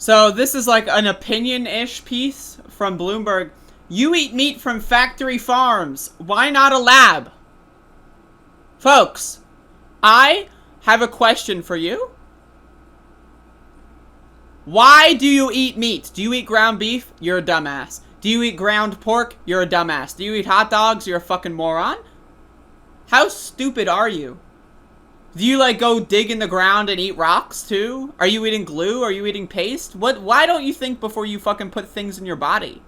So this is like an opinion-ish piece from Bloomberg. You eat meat from factory farms. Why not a lab? Folks, I have a question for you. Why do you eat meat? Do you eat ground beef? You're a dumbass. Do you eat ground pork? You're a dumbass. Do you eat hot dogs? You're a fucking moron. How stupid are you? Do you, like, go dig in the ground and eat rocks, too? Are you eating glue? Are you eating paste? Why don't you think before you fucking put things in your body?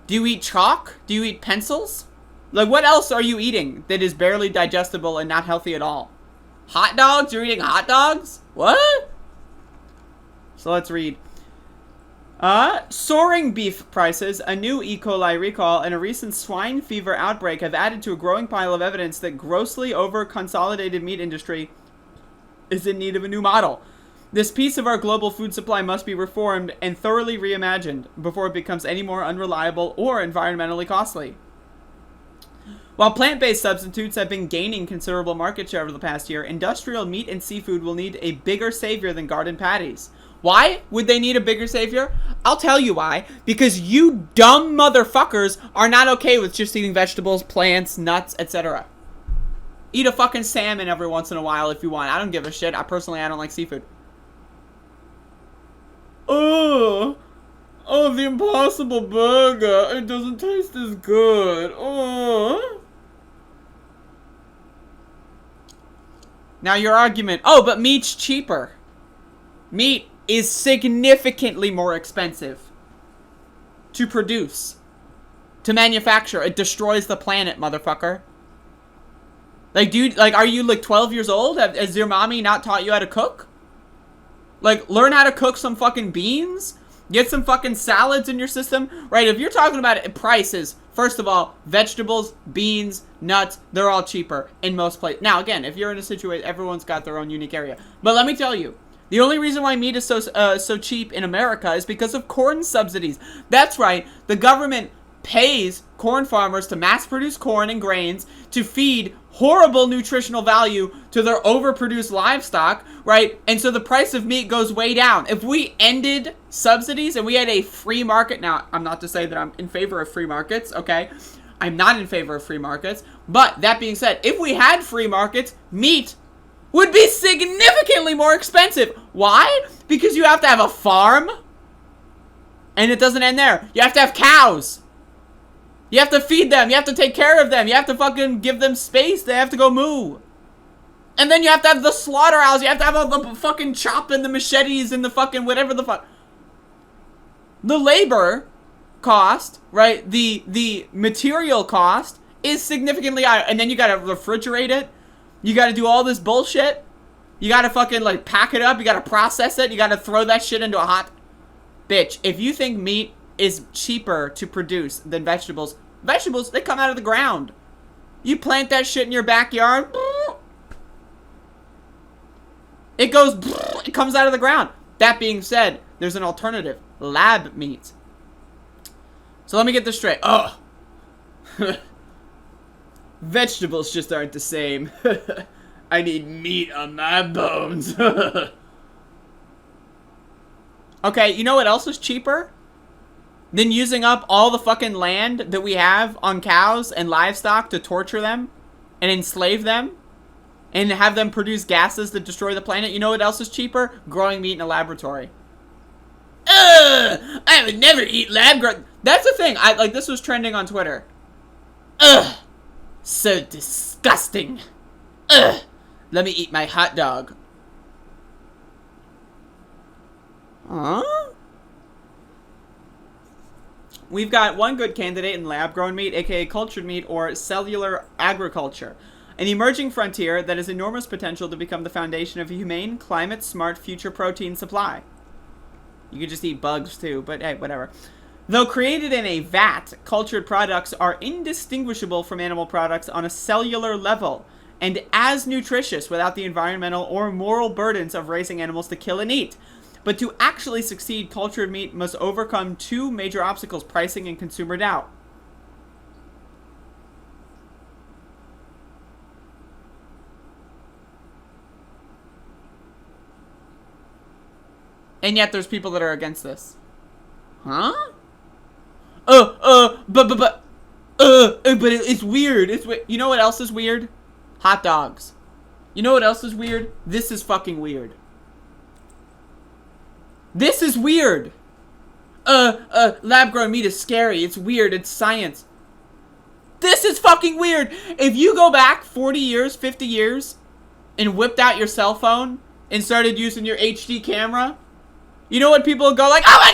Do you eat chalk? Do you eat pencils? Like, what else are you eating that is barely digestible and not healthy at all? Hot dogs? You're eating hot dogs? What? So let's read. Soaring beef prices, a new E. coli recall, and a recent swine fever outbreak have added to a growing pile of evidence that grossly over-consolidated meat industry is in need of a new model. This piece of our global food supply must be reformed and thoroughly reimagined before it becomes any more unreliable or environmentally costly. While plant-based substitutes have been gaining considerable market share over the past year, industrial meat and seafood will need a bigger savior than garden patties. Why would they need a bigger savior? I'll tell you why. Because you dumb motherfuckers are not okay with just eating vegetables, plants, nuts, etc. Eat a fucking salmon every once in a while if you want. I don't give a shit. I don't like seafood. Oh, the Impossible Burger. It doesn't taste as good. Oh. Now your argument. Oh, but meat's cheaper. Meat is significantly more expensive to produce, to manufacture. It destroys the planet, motherfucker. Like, dude, like, are you, like, 12 years old? Has your mommy not taught you how to cook? Like, learn how to cook some fucking beans? Get some fucking salads in your system? Right, if you're talking about prices, first of all, vegetables, beans, nuts, they're all cheaper in most places. Now, again, if you're in a situation, everyone's got their own unique area. But let me tell you, the only reason why meat is so cheap in America is because of corn subsidies. That's right. The government pays corn farmers to mass produce corn and grains to feed horrible nutritional value to their overproduced livestock, right? And so the price of meat goes way down. If we ended subsidies and we had a free market, now, I'm not to say that I'm in favor of free markets, okay? I'm not in favor of free markets. But that being said, if we had free markets, meat would be significantly more expensive. Why? Because you have to have a farm. And it doesn't end there. You have to have cows. You have to feed them. You have to take care of them. You have to fucking give them space. They have to go moo. And then you have to have the slaughterhouse. You have to have all the fucking chop and the machetes and the fucking whatever the fuck. The labor cost, right? The material cost is significantly higher. And then you gotta refrigerate it. You gotta do all this bullshit. You gotta fucking, like, pack it up. You gotta process it. You gotta throw that shit into a hot... Bitch, if you think meat is cheaper to produce than vegetables, they come out of the ground. You plant that shit in your backyard, it comes out of the ground. That being said, there's an alternative. Lab meat. So let me get this straight. Oh. Vegetables just aren't the same. I need meat on my bones. Okay, you know what else is cheaper than using up all the fucking land that we have on cows and livestock to torture them and enslave them and have them produce gases that destroy the planet? You know what else is cheaper? Growing meat in a laboratory. Ugh! I would never eat lab grown. That's the thing. This was trending on Twitter. Ugh! So disgusting. Ugh! Let me eat my hot dog. Huh? We've got one good candidate in lab-grown meat, aka cultured meat, or cellular agriculture. An emerging frontier that has enormous potential to become the foundation of a humane, climate-smart future protein supply. You could just eat bugs, too, but hey, whatever. Though created in a vat, cultured products are indistinguishable from animal products on a cellular level, and as nutritious without the environmental or moral burdens of raising animals to kill and eat. But to actually succeed, cultured meat must overcome two major obstacles: pricing and consumer doubt. And yet there's people that are against this. Huh? But it's weird. You know what else is weird? Hot dogs. You know what else is weird? This is fucking weird. This is weird. Lab-grown meat is scary. It's weird. It's science. This is fucking weird. If you go back 40 years, 50 years, and whipped out your cell phone and started using your HD camera, you know what people would go like, oh my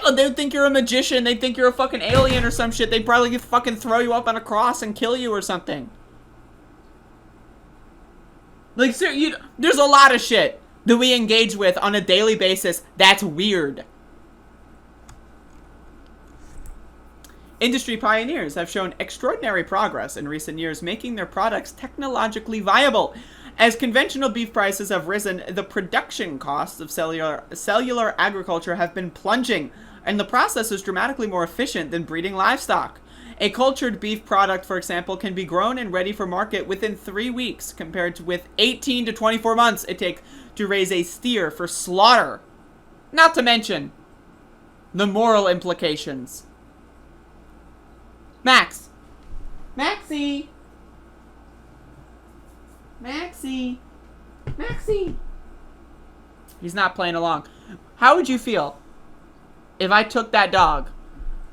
god, they'd think you're a magician. They'd think you're a fucking alien or some shit. They'd probably fucking throw you up on a cross and kill you or something. Like, there's a lot of shit that we engage with on a daily basis that's weird. Industry pioneers have shown extraordinary progress in recent years, making their products technologically viable. As conventional beef prices have risen, the production costs of cellular agriculture have been plunging, and the process is dramatically more efficient than breeding livestock. A cultured beef product, for example, can be grown and ready for market within 3 weeks, compared to with 18 to 24 months it takes to raise a steer for slaughter. Not to mention the moral implications. Max. Maxie. Maxie. Maxie. He's not playing along. How would you feel if I took that dog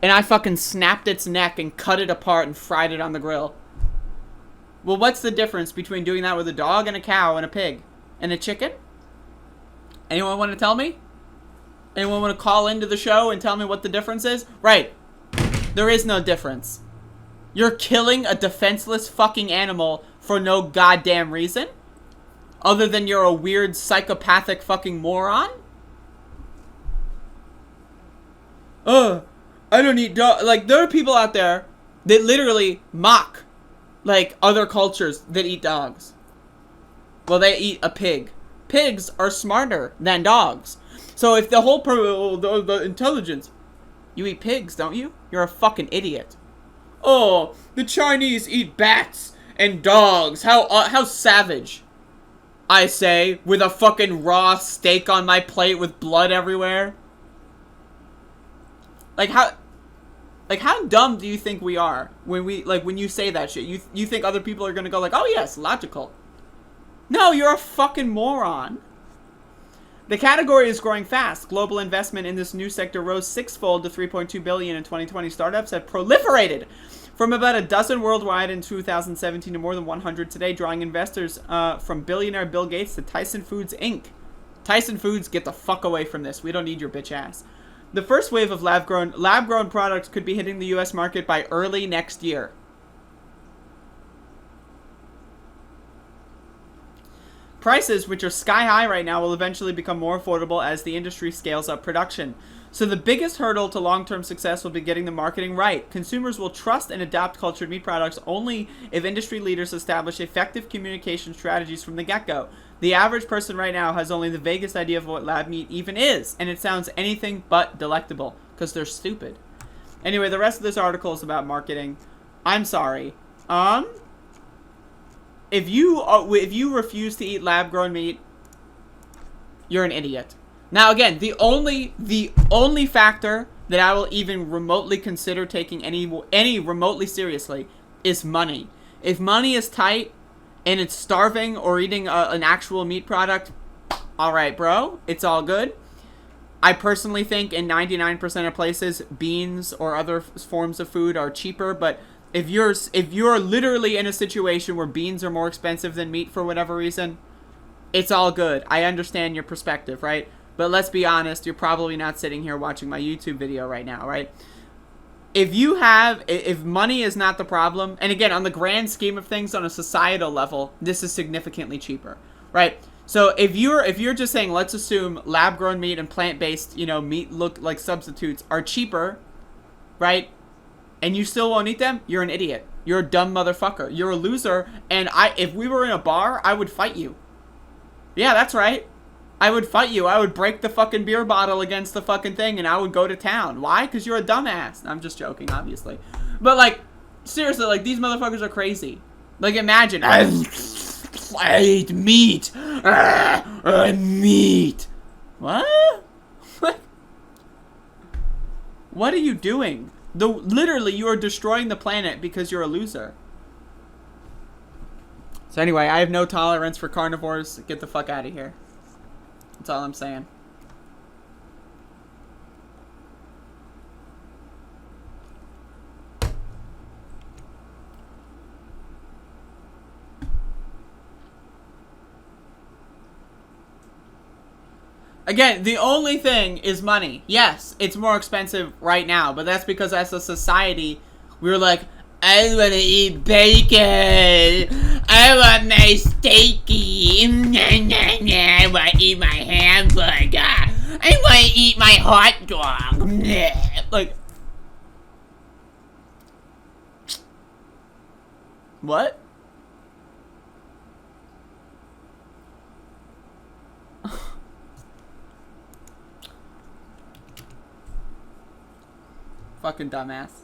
and I fucking snapped its neck and cut it apart and fried it on the grill? Well, what's the difference between doing that with a dog and a cow and a pig and a chicken? Anyone want to tell me? Anyone want to call into the show and tell me what the difference is? Right. There is no difference. You're killing a defenseless fucking animal for no goddamn reason? Other than you're a weird psychopathic fucking moron? I don't eat dog. Like, there are people out there that literally mock, like, other cultures that eat dogs. Well, they eat a pig. Pigs are smarter than dogs. So if the whole the intelligence... You eat pigs, don't you? You're a fucking idiot. Oh, the Chinese eat bats and dogs. How savage. I say, with a fucking raw steak on my plate with blood everywhere. Like how dumb do you think we are when when you say that shit? You think other people are gonna go like, oh yes, logical. No, you're a fucking moron. The category is growing fast. Global investment in this new sector rose sixfold to $3.2 billion in 2020. Startups have proliferated from about a dozen worldwide in 2017 to more than 100 today, drawing investors from billionaire Bill Gates to Tyson Foods, Inc. Tyson Foods, get the fuck away from this. We don't need your bitch ass. The first wave of lab-grown products could be hitting the U.S. market by early next year. Prices, which are sky high right now, will eventually become more affordable as the industry scales up production. So the biggest hurdle to long-term success will be getting the marketing right. Consumers will trust and adopt cultured meat products only if industry leaders establish effective communication strategies from the get-go. The average person right now has only the vaguest idea of what lab meat even is, and it sounds anything but delectable, because they're stupid. Anyway, the rest of this article is about marketing. I'm sorry. If you refuse to eat lab-grown meat, you're an idiot. Now, again, the only factor that I will even remotely consider taking any remotely seriously is money. If money is tight and it's starving or eating an actual meat product, all right, bro, it's all good. I personally think in 99% of places, beans or other forms of food are cheaper, but if you're literally in a situation where beans are more expensive than meat for whatever reason, it's all good. I understand your perspective, right? But let's be honest, you're probably not sitting here watching my YouTube video right now, right? If money is not the problem, and again, on the grand scheme of things, on a societal level, this is significantly cheaper, right? So if you're just saying, let's assume lab-grown meat and plant-based, meat look like substitutes are cheaper, right? And you still won't eat them, you're an idiot. You're a dumb motherfucker. You're a loser, and if we were in a bar, I would fight you. Yeah, that's right. I would fight you. I would break the fucking beer bottle against the fucking thing, and I would go to town. Why? Because you're a dumbass. I'm just joking, obviously. But, seriously, these motherfuckers are crazy. Imagine. I eat meat. Meat. What? What are you doing? Literally, you are destroying the planet because you're a loser. So anyway, I have no tolerance for carnivores. Get the fuck out of here. That's all I'm saying. Again, the only thing is money. Yes, it's more expensive right now, but that's because as a society, we were like, I want to eat bacon. I want my steaky. I want to eat my hamburger. I want to eat my hot dog. Like, what? Fucking dumbass.